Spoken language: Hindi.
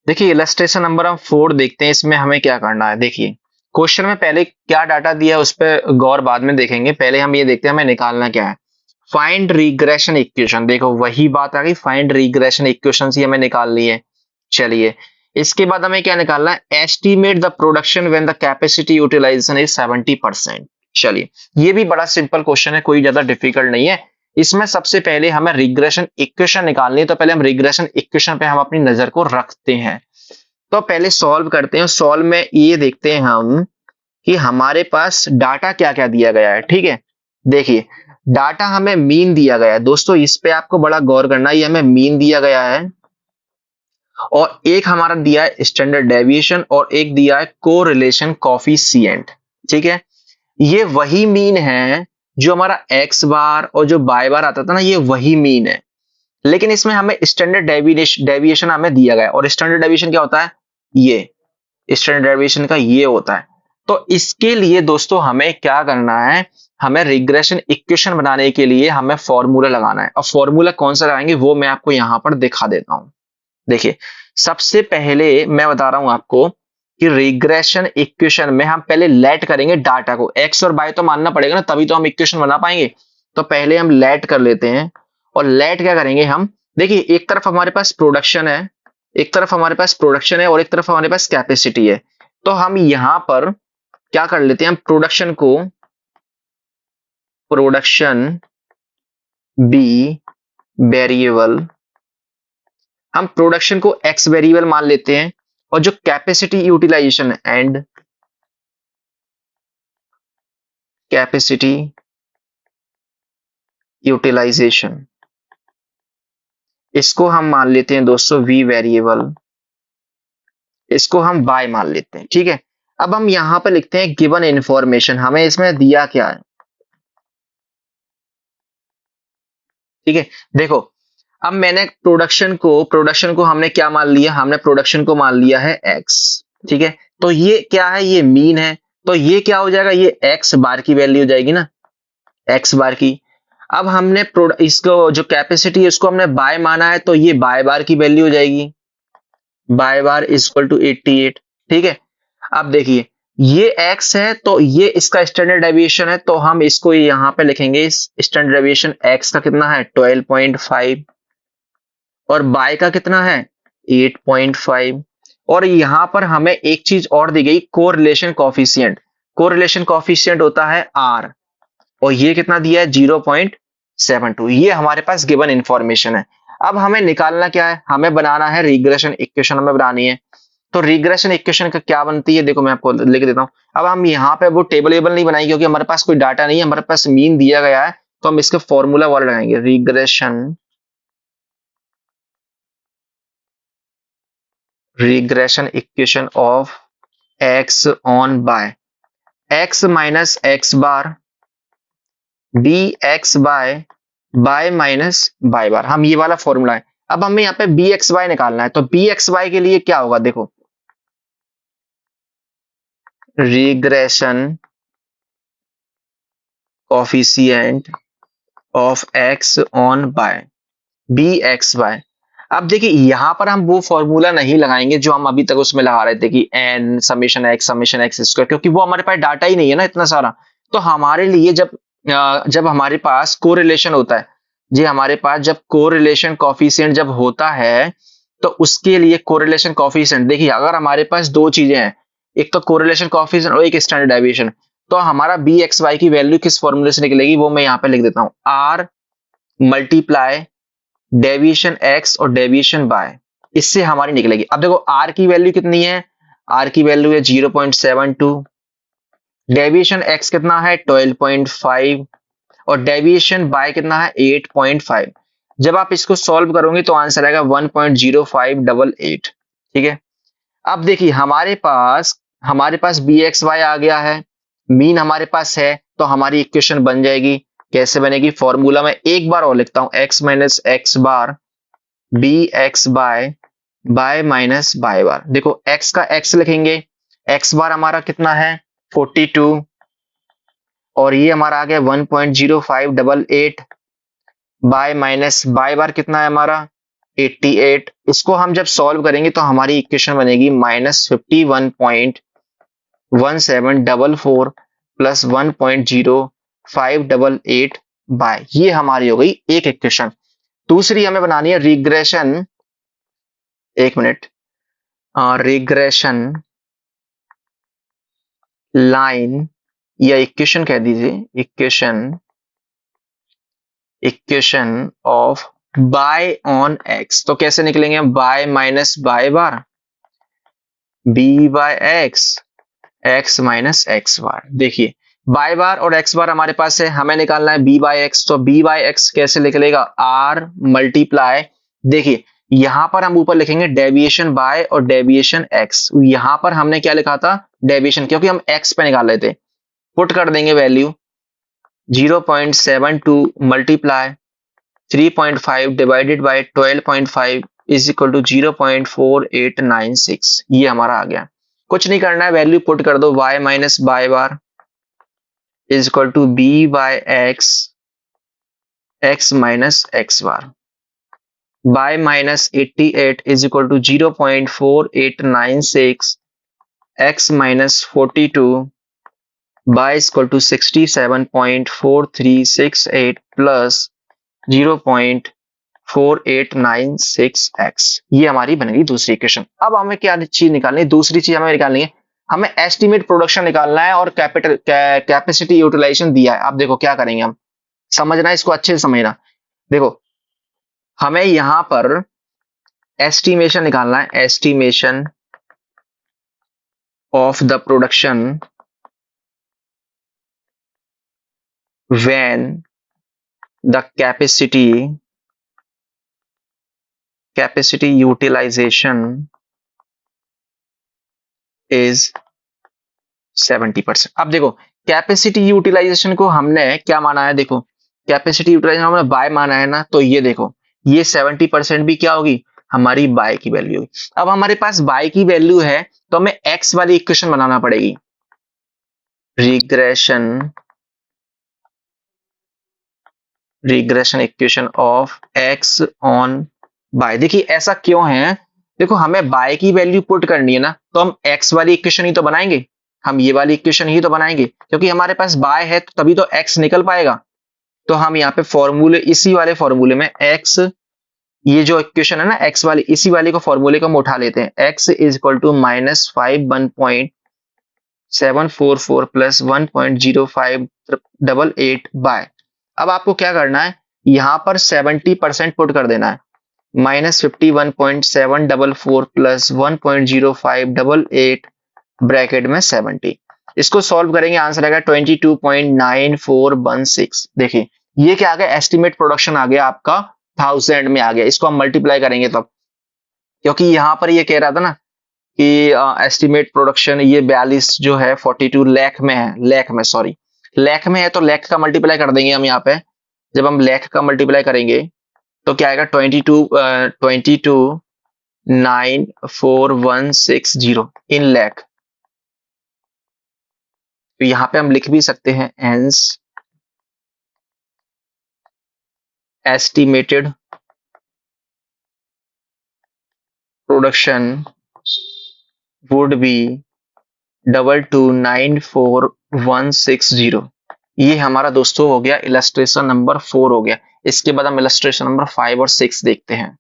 देखिए इलस्ट्रेशन नंबर हम 4 देखते हैं, इसमें हमें क्या करना है। देखिए क्वेश्चन में पहले क्या डाटा दिया है उस पर गौर बाद में देखेंगे, पहले हम ये देखते हैं हमें निकालना क्या है। फाइंड रिग्रेशन इक्वेशन, देखो वही बात आ गई, फाइंड रिग्रेशन इक्वेशन ही हमें निकालनी है। चलिए इसके बाद हमें क्या निकालना है, estimate the production when the capacity utilization is 70%। चलिए ये भी बड़ा सिंपल क्वेश्चन है, कोई ज्यादा डिफिकल्ट नहीं है। इसमें सबसे पहले हमें रिग्रेशन इक्वेशन निकालनी है, तो पहले हम रिग्रेशन इक्वेशन पे हम अपनी नजर को रखते हैं। तो पहले सॉल्व करते हैं, सॉल्व में ये देखते हैं हम कि हमारे पास डाटा क्या क्या दिया गया है। ठीक है, देखिए डाटा हमें मीन दिया गया है दोस्तों, इस पे आपको बड़ा गौर करना है, ये हमें मीन दिया गया है और एक हमारा दिया है स्टैंडर्ड डेविएशन और एक दिया है कोरिलेशन कॉफिशिएंट। ठीक है, ये वही मीन है जो हमारा एक्स बार और जो बाय बार आता था ना, ये वही मीन है, लेकिन इसमें हमें स्टैंडर्ड डेविएशन हमें दिया गया है। और स्टैंडर्ड डेविएशन क्या होता है, ये स्टैंडर्ड डेविएशन का ये होता है। तो इसके लिए दोस्तों हमें क्या करना है, हमें रिग्रेशन इक्वेशन बनाने के लिए हमें फॉर्मूला लगाना है। और फॉर्मूला कौन सा लगाएंगे वो मैं आपको यहां पर दिखा देता हूं। देखिए सबसे पहले मैं बता रहा हूं आपको कि रिग्रेशन इक्वेशन में हम पहले लेट करेंगे डाटा को, एक्स और बाय तो मानना पड़ेगा ना, तभी तो हम इक्वेशन बना पाएंगे। तो पहले हम लेट कर लेते हैं। और लेट क्या करेंगे हम, देखिए एक तरफ हमारे पास प्रोडक्शन है, एक तरफ हमारे पास प्रोडक्शन है और एक तरफ हमारे पास कैपेसिटी है। तो हम यहां पर क्या कर लेते हैं, हम प्रोडक्शन को प्रोडक्शन बी वेरिएबल, हम प्रोडक्शन को एक्स वेरिएबल मान लेते हैं और जो capacity utilization and capacity utilization, इसको हम मान लेते हैं दोस्तों वी वेरिएबल, इसको हम बाय मान लेते हैं। ठीक है, अब हम यहां पर लिखते हैं गिवन इंफॉर्मेशन, हमें इसमें दिया क्या है। ठीक है, देखो अब मैंने प्रोडक्शन को हमने क्या मान लिया, हमने प्रोडक्शन को मान लिया है एक्स। ठीक है, तो ये क्या है, ये मीन है, तो ये क्या हो जाएगा, ये एक्स बार की वैल्यू हो जाएगी ना, एक्स बार की। अब हमने इसको जो कैपेसिटी है उसको हमने बाय माना है, तो ये बाय बार की वैल्यू हो जाएगी, Y bar is equal to 88। ठीक है, अब देखिए ये x है तो ये इसका स्टैंडर्ड डेविएशन है, तो हम इसको यहां पे लिखेंगे, इस स्टैंडर्ड डेविएशन x का कितना है 12.5 और बाय का कितना है 8.5। और यहां पर हमें एक चीज और दी गई, कोरिलेशन कॉफिशिएंट, कोरिलेशन कॉफिशिएंट होता है r और ये कितना दिया है 0.72। ये हमारे पास गिवन इंफॉर्मेशन है। अब हमें निकालना क्या है, हमें बनाना है रिग्रेशन इक्वेशन, हमें बनानी है। तो रिग्रेशन इक्वेशन का क्या बनती है, देखो मैं आपको लिख देता हूं। अब हम यहाँ पे वो टेबल वेबल नहीं बनाएंगे क्योंकि हमारे पास कोई डाटा नहीं है, हमारे पास मीन दिया गया है, तो हम इसके फॉर्मूला वाला लगाएंगे, regression equation of x on y x minus x bar b x y minus bye bar, हम ये वाला फॉर्मूला है। अब हमें यहाँ पे बी एक्स वाई निकालना है, तो बी एक्स वाई के लिए क्या होगा, देखो regression coefficient of x on Y B X Y. अब देखिए यहां पर हम वो फॉर्मूला नहीं लगाएंगे जो हम अभी तक उसमें लगा रहे थे कि एन समेशन एक्स स्क्वायर, क्योंकि वो हमारे पास डाटा ही नहीं है ना इतना सारा। तो हमारे लिए जब हमारे पास कोरिलेशन होता है, जी हमारे पास जब कोरिलेशन कॉफिशिएंट जब होता है, तो उसके लिए कोरिलेशन कॉफिशिएंट, देखिए अगर हमारे पास दो चीजें हैं, एक तो कोरिलेशन कॉफिशिएंट और एक स्टैंडर्ड डेविएशन, तो हमारा बी एक्स वाई की वैल्यू किस फॉर्मूले से निकलेगी वो मैं यहाँ पे लिख देता हूँ, आर मल्टीप्लाई डेविएशन एक्स और डेविएशन बाय, इससे हमारी निकलेगी। अब देखो आर की वैल्यू कितनी है, आर की वैल्यू है 0.72, डेविएशन एक्स कितना है 12.5 और डेविएशन बाय कितना है 8.5। जब आप इसको सॉल्व करोगे तो आंसर आएगा 1.0588। ठीक है, अब देखिए हमारे पास बी एक्स वाई आ गया है, मीन हमारे पास है, तो हमारी इक्वेशन बन जाएगी। कैसे बनेगी, फॉर्मूला में एक बार और लिखता हूं, x minus x bar b x y minus bye bar. देखो एक्स का एक्स लिखेंगे, एक्स बार हमारा कितना है 42 और ये हमारा आ गया 1.0588, बाय माइनस बाय बार कितना है हमारा 88, इसको हम जब सॉल्व करेंगे तो हमारी इक्वेशन बनेगी -51.1744 प्लस 1.0588 बाय, ये हमारी हो गई एक इक्वेशन। दूसरी हमें बनानी है रिग्रेशन, एक मिनट, रिग्रेशन लाइन या इक्वेशन कह दीजिए, equation of y on x. तो कैसे निकलेंगे हम, y minus bye bar, b bye x, x minus x bar. देखिए बाय बार और एक्स बार हमारे पास है, हमें निकालना है बी बाय एक्स। तो बी बाय एक्स कैसे निकलेगा, आर मल्टीप्लाई, देखिए यहां पर हम ऊपर लिखेंगे डेविएशन बाय और डेविएशन एक्स। यहां पर हमने क्या लिखा था, डेविएशन, क्योंकि हम एक्स पे निकाल रहे थे। पुट कर देंगे value 0.72 multiply 3.5 divided by 12.5 is equal to 0.4896, ये हमारा आ गया। कुछ नहीं करना है, वैल्यू पुट कर दो, y minus bye bar is equal to B bye x, x minus x bar, Y minus 88 is equal to 0.4896, X minus 42 Y equal to 67.4368 plus 0.4896x, ये हमारी बनेगी दूसरी इक्वेशन। अब हमें क्या चीज निकालनी है, दूसरी चीज हमें निकालनी है, हमें एस्टिमेट प्रोडक्शन निकालना है और कैपेसिटी यूटिलाइजेशन दिया है। अब देखो क्या करेंगे हम, समझना इसको अच्छे से समझना। देखो हमें यहां पर एस्टिमेशन निकालना है, estimation of the production when the capacity utilization is 70%। अब देखो कैपेसिटी यूटिलाइजेशन को हमने क्या माना है, देखो कैपेसिटी यूटिलाइजेशन हमने बाय माना है ना, तो ये देखो ये 70% भी क्या होगी, हमारी बाय की वैल्यू होगी। अब हमारे पास बाय की वैल्यू है तो हमें एक्स वाली इक्वेशन बनाना पड़ेगी, regression equation of x on Y. देखिए ऐसा क्यों है, देखो हमें बाय की वैल्यू पुट करनी है ना, तो हम एक्स वाली इक्वेशन ही तो बनाएंगे, हम ये वाली इक्वेशन ही तो बनाएंगे, क्योंकि हमारे पास बाय है तो तभी तो एक्स निकल पाएगा। तो हम यहाँ पे फॉर्मूले, इसी वाले फॉर्मूले में एक्स, ये जो इक्वेशन है ना एक्स वाली, इसी वाले को फॉर्मूले को हम उठा लेते हैं, x is equal to -51.744 plus 1.0588 by. अब आपको क्या करना है, यहां पर 70% पुट कर देना है, -51.744 प्लस 1.0588 ब्रैकेट में 70। इसको सॉल्व करेंगे, आंसर आएगा 22.9416। देखिए ये क्या आ गया, एस्टिमेट प्रोडक्शन आ गया आपका 1000 में आ गया। इसको हम मल्टीप्लाई करेंगे तब, क्योंकि यहां पर ये कह रहा था ना कि एस्टिमेट प्रोडक्शन ये 42 जो है 42 लाख में है, लाख में है, तो लाख का मल्टीप्लाई कर देंगे हम यहाँ पे। जब हम लाख का मल्टीप्लाई करेंगे तो क्या आएगा, 22,94,160 इन लाख। तो यहाँ पे हम लिख भी सकते हैं hence estimated production would be 22,94,160। ये हमारा दोस्तों हो गया इलस्ट्रेशन नंबर 4 हो गया। इसके बाद हम इलस्ट्रेशन नंबर 5 और 6 देखते हैं।